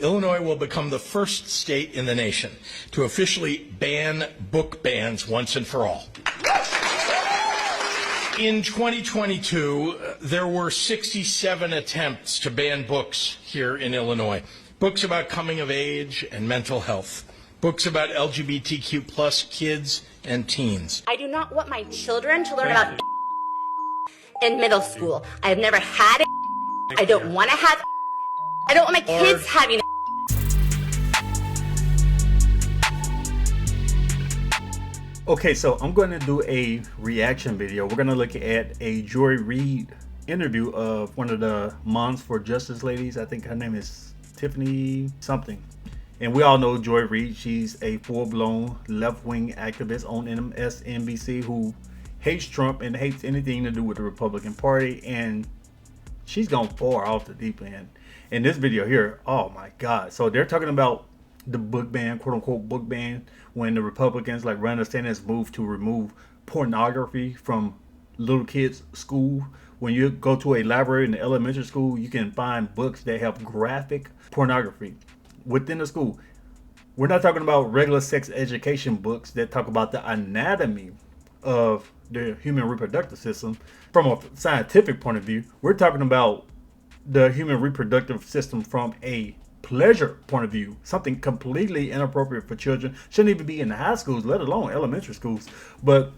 Illinois will become the first state in the nation to officially ban book bans once and for all. In 2022, there were 67 attempts to ban books here in Illinois. Books about coming of age and mental health. Books about LGBTQ plus kids and teens. I do not want my children to learn about in middle school. I have never had it. I don't want to have. I don't want my kids having. Okay, so I'm going to do a reaction video. We're going to look at a Joy Reid interview of one of the Moms for Justice ladies. I think her name is Tiffany something. And we all know Joy Reid. She's a full-blown left-wing activist on MSNBC who hates Trump and hates anything to do with the Republican Party. And she's gone far off the deep end. In this video here, oh my God. So they're talking about the book ban, quote unquote book ban, when the Republicans like Ron DeSantis moved to remove pornography from little kids' school. When you go to a library in the elementary school, you can find books that have graphic pornography within the school. We're not talking about regular sex education books that talk about the anatomy of the human reproductive system from a scientific point of view. We're talking about the human reproductive system from a pleasure point of view, something completely inappropriate for children. Shouldn't even be in the high schools, let alone elementary schools. But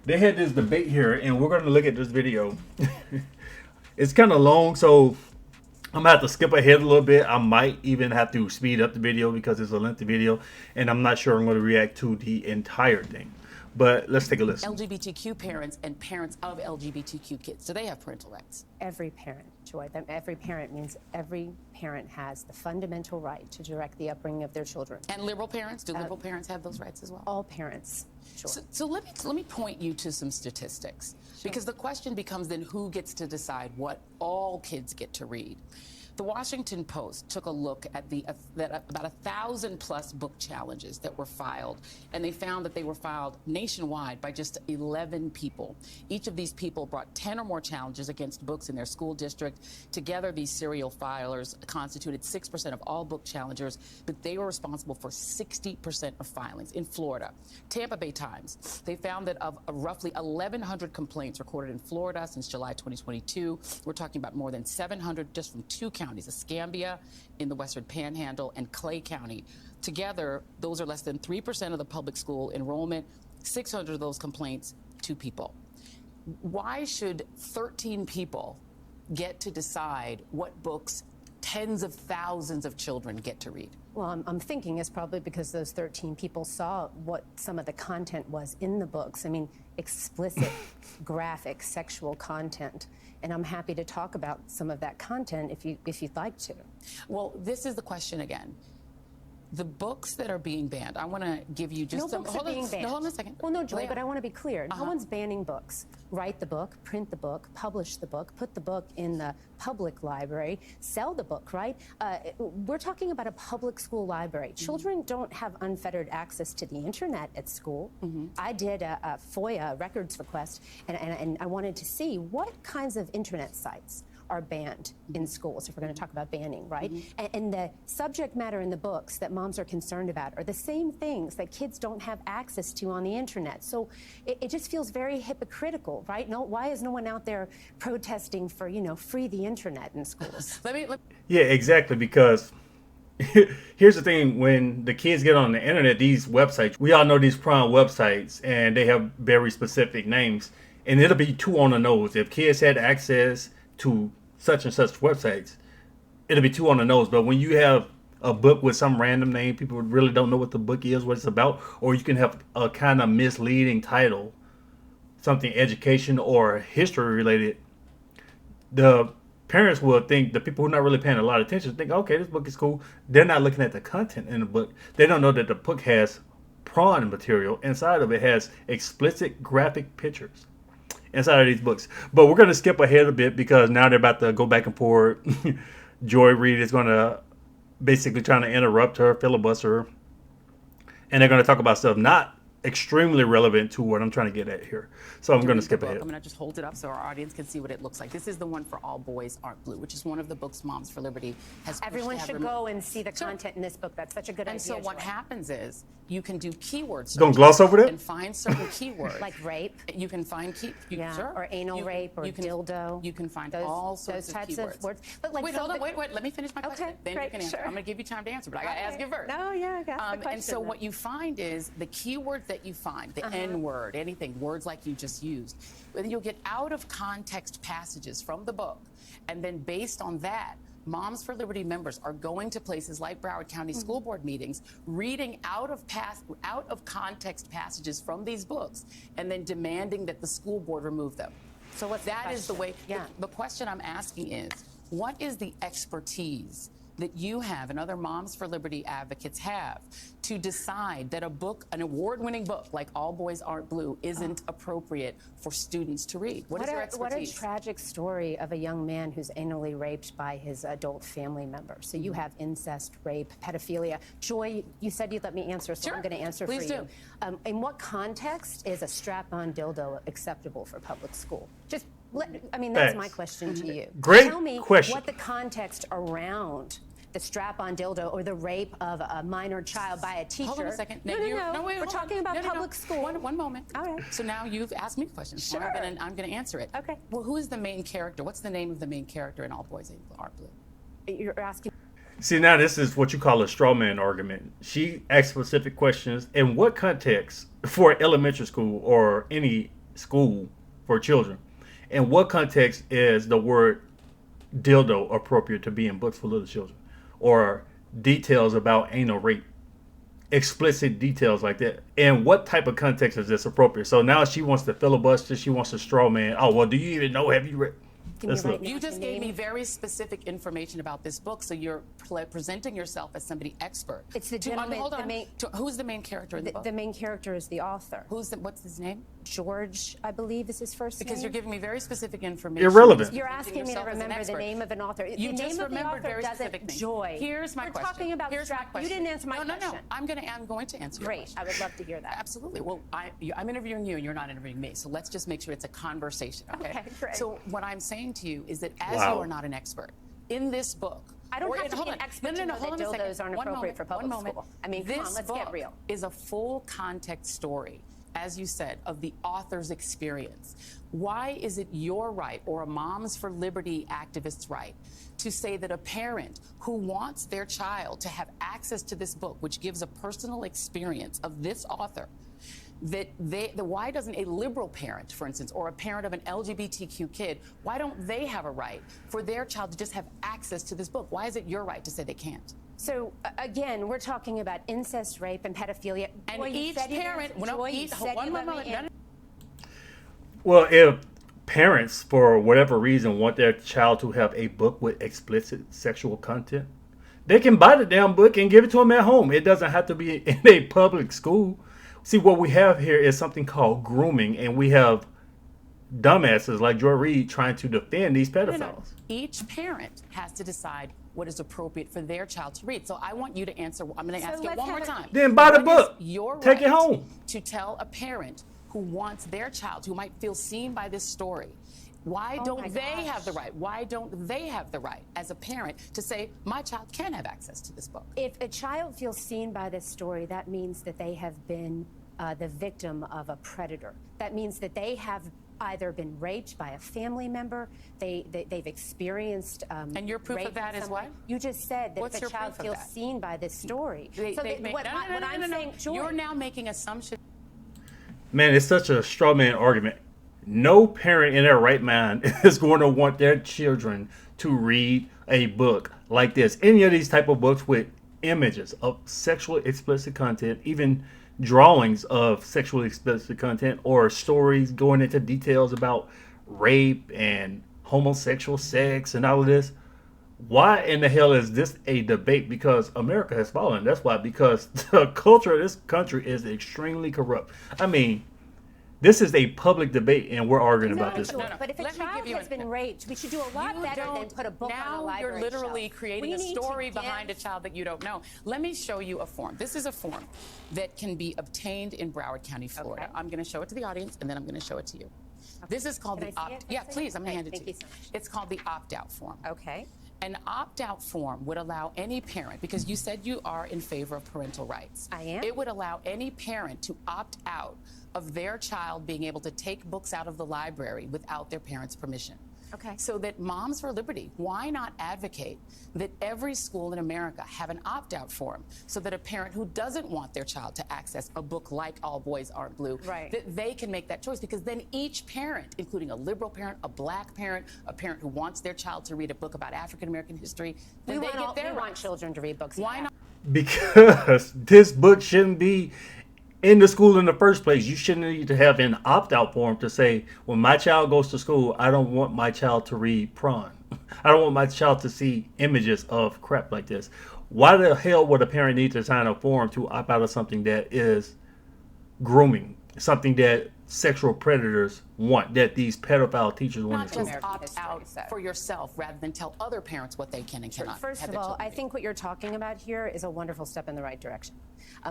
they had this debate here, and we're going to look at this video. It's kind of long, so I'm gonna have to skip ahead a little bit. I might even have to speed up the video because it's a lengthy video, and I'm not sure I'm going to react to the entire thing. But let's take a listen. LGBTQ parents and parents of LGBTQ kids, do they have parental rights? Every parent, Joy. Every parent means every parent has the fundamental right to direct the upbringing of their children. And liberal parents? Do liberal parents have those rights as well? All parents, sure. So let me point you to some statistics, because the question becomes then who gets to decide what all kids get to read. The Washington Post took a look at about 1,000 plus book challenges that were filed, and they found that they were filed nationwide by just 11 people. Each of these people brought 10 or more challenges against books in their school district. Together, these serial filers constituted 6% of all book challengers, but they were responsible for 60% of filings. In Florida, Tampa Bay Times, they found that of roughly 1,100 complaints recorded in Florida since July 2022, we're talking about more than 700 just from two counties. Escambia in the Western Panhandle and Clay County. Together, those are less than 3% of the public school enrollment, 600 of those complaints, 2 people. Why should 13 people get to decide what books tens of thousands of children get to read? Well, I'm thinking it's probably because those 13 people saw what some of the content was in the books. I mean, explicit, graphic, sexual content. And I'm happy to talk about some of that content if you'd like to. Well, this is the question again. The books that are being banned, I want to give you just some. Books are being banned. No, hold on a second. Well, no, Joy, but I want to be clear. No one's banning books. Write the book, print the book, publish the book, put the book in the public library, sell the book, right? We're talking about a public school library. Children don't have unfettered access to the internet at school. I did a FOIA records request, and I wanted to see what kinds of internet sites are banned in schools, if we're going to talk about banning, right? And the subject matter in the books that moms are concerned about are the same things that kids don't have access to on the internet. So it just feels very hypocritical, right? No, why is no one out there protesting for, you know, free the internet in schools? Yeah, exactly, because here's the thing. When the kids get on the internet, these websites, we all know these Prawn websites, and they have very specific names, and it'll be too on the nose. If kids had access to such and such websites, it'll be too on the nose. But when you have a book with some random name, people really don't know what the book is, what it's about, or you can have a kind of misleading title, something education or history related, the parents will think, the people who are not really paying a lot of attention think, okay, this book is cool. They're not looking at the content in the book. They don't know that the book has prawn material. Inside of it has explicit graphic pictures inside of these books. But we're going to skip ahead a bit because now they're about to go back and forth. Joy Reid is going to basically trying to interrupt her, filibuster her. And they're going to talk about stuff not extremely relevant to what I'm trying to get at here. So I'm going to skip ahead. I'm going to just hold it up so our audience can see what it looks like. This is the one for All Boys Aren't Blue, which is one of the books Moms for Liberty has. Everyone should go and see the content in this book. That's such a good idea. And so what happens is you can do keyword searches. Don't gloss over that. And find certain keywords. Like rape. You can find sure. Or anal rape or dildo. You can find those, all sorts those types of keywords. of words. But like wait, hold on, wait. Let me finish my question. Then great, you can answer. sure. I'm going to give you time to answer, but I got to ask you first. No, yeah, I got the question. And so what you find is the keywords that you find, the N-word, anything, words like you just used, then you'll get out of context passages from the book, and then based on that, Moms for Liberty members are going to places like Broward County School Board meetings, reading out of context passages from these books, and then demanding that the school board remove them. So what's that is the way. Yeah. The question I'm asking is, what is the expertise that you have and other Moms for Liberty advocates have to decide that a book, an award-winning book like All Boys Aren't Blue, isn't appropriate for students to read? What is your expertise? What a tragic story of a young man who's anally raped by his adult family member. So you have incest, rape, pedophilia. Joy, you said you'd let me answer, so I'm going to answer Please for do. you. In what context is a strap-on dildo acceptable for public school? Just, that's my question to you. Great Tell me question. what the context around the strap-on dildo or the rape of a minor child by a teacher. Hold on a second. No, wait, we're talking about public school. One moment. All right. So now you've asked me a question. Sure. I'm going to answer it. Okay. Well, who is the main character? What's the name of the main character in All Boys Aren't Blue? You're asking. See, now this is what you call a straw man argument. She asks specific questions. In what context for elementary school or any school for children, in what context is the word dildo appropriate to be in books for little children? Or details about anal rape, explicit details like that. And what type of context is this appropriate? So now she wants to filibuster, she wants to straw man. Oh, well, do you even know? Have you read? Let's look. You just gave me very specific information about this book, so you're presenting yourself as somebody expert. It's the gentleman. Hold on. Who's the main character in the book? The main character is the author. What's his name? George, I believe, is his first name. Because you're giving me very specific information. Irrelevant. You're asking me to remember the name of an author. You the just name of the remembered author very doesn't. specific names. Joy. Here's my question. We're talking about Here's my question. You didn't answer my question. No. I'm going to answer your Great. question. I would love to hear that. Absolutely. Well, I'm interviewing you, and you're not interviewing me. So let's just make sure it's a conversation. Okay. Great. So what I'm saying to you is that as Wow. you are not an expert in this book. I don't have to be an expert to know that dildos aren't appropriate for public school. I mean, come on, let's get real. This book is a full context story, as you said, of the author's experience. Why is it your right, or a Moms for Liberty activist's right, to say that a parent who wants their child to have access to this book, which gives a personal experience of this author, why doesn't a liberal parent, for instance, or a parent of an LGBTQ kid, why don't they have a right for their child to just have access to this book? Why is it your right to say they can't? So again, we're talking about incest, rape, and pedophilia. And each parent, Well, if parents, for whatever reason, want their child to have a book with explicit sexual content, they can buy the damn book and give it to them at home. It doesn't have to be in a public school. See, what we have here is something called grooming, and we have dumbasses like Joy Reid trying to defend these pedophiles. No. Each parent has to decide what is appropriate for their child to read. So I want you to answer. I'm going to ask you one more time. Then buy the book. Take it home. To tell a parent who wants their child, who might feel seen by this story, why don't they have the right? Why don't they have the right as a parent to say, my child can have access to this book? If a child feels seen by this story, that means that they have been the victim of a predator. That means that they have either been raped by a family member, they've experienced and your proof of that is what? You just said that if a child feels seen by this story. You're now making assumptions. Man, it's such a straw man argument. No parent in their right mind is going to want their children to read a book like this. Any of these type of books with images of sexually explicit content, even drawings of sexually explicit content, or stories going into details about rape and homosexual sex and all of this. Why in the hell is this a debate? Because America has fallen. That's why. Because the culture of this country is extremely corrupt. I mean, This is a public debate, and we're arguing about this. No. But if a Let me child give you has been raped, we should do a lot better than put a book on a library You're literally shelf. creating We a need to story give- behind a child that you don't know. Let me show you a form. This is a form that can be obtained in Broward County, Florida. Okay. I'm going to show it to the audience, and then I'm going to show it to you. This is called Can the I see it? opt. Yeah, please. I'm going to hand it Thank to you so much. It's called the opt-out form. Okay. An opt-out form would allow any parent, because you said you are in favor of parental rights. I am. It would allow any parent to opt out of their child being able to take books out of the library without their parents' permission. Okay. So that Moms for Liberty, why not advocate that every school in America have an opt-out form so that a parent who doesn't want their child to access a book like All Boys Aren't Blue, Right. that they can make that choice, because then each parent, including a liberal parent, a black parent, a parent who wants their child to read a book about African-American history, then We they get their want rights. children to read books. Why not? Because this book shouldn't be in the school in the first place. You shouldn't need to have an opt-out form to say, when my child goes to school, I don't want my child to read Prawn. I don't want my child to see images of crap like this. Why the hell would a parent need to sign a form to opt out of something that is grooming, something that sexual predators want, that these pedophile teachers want Not to do? just American opt history, out so. for yourself rather than tell other parents what they can and cannot First have of their all, children I read. think what you're talking about here is a wonderful step in the right direction.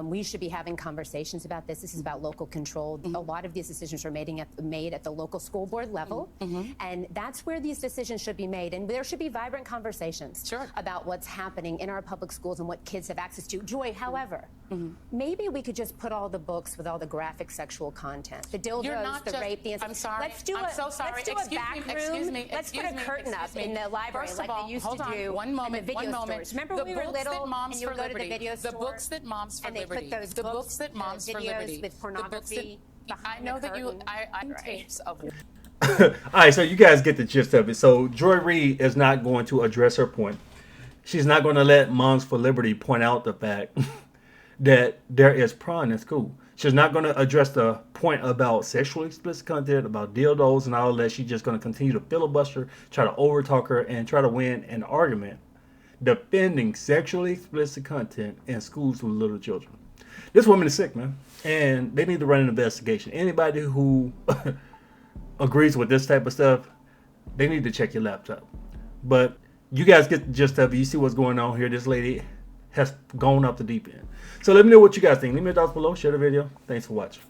We should be having conversations about this. This is about local control. Mm-hmm. A lot of these decisions are made at the local school board level, Mm-hmm. and that's where these decisions should be made. And there should be vibrant conversations Sure. about what's happening in our public schools and what kids have access to. Joy, however, Mm-hmm. maybe we could just put all the books with all the graphic sexual content, the dildos, You're not the just- rape, the I'm sorry. Let's do I'm so sorry. Let's do Excuse a back me, room. excuse me, Let's put excuse a me, curtain up excuse in me. the library First like of all, they used hold to on. do One moment, in the video one moment. stores. Remember The when we were books that little Moms and you would for go to the Liberty- video the store books that Moms for and they put Liberty- those the books, books that Moms for videos Liberty- with the books that- pornography I behind know the that you. curtain. I'm Right. tapes of. All right, so you guys get the gist of it. So Joy Reid is not going to address her point. She's not going to let Moms for Liberty point out the fact that there is prawn in school. She's not going to address the point about sexually explicit content, about dildos and all that. She's just going to continue to filibuster, try to overtalk her, and try to win an argument defending sexually explicit content in schools with little children. This woman is sick, man. And they need to run an investigation. Anybody who agrees with this type of stuff, they need to check your laptop. But you guys get the gist of it. You see what's going on here. This lady has gone up the deep end. So let me know what you guys think. Leave me your thoughts below. Share the video. Thanks for watching.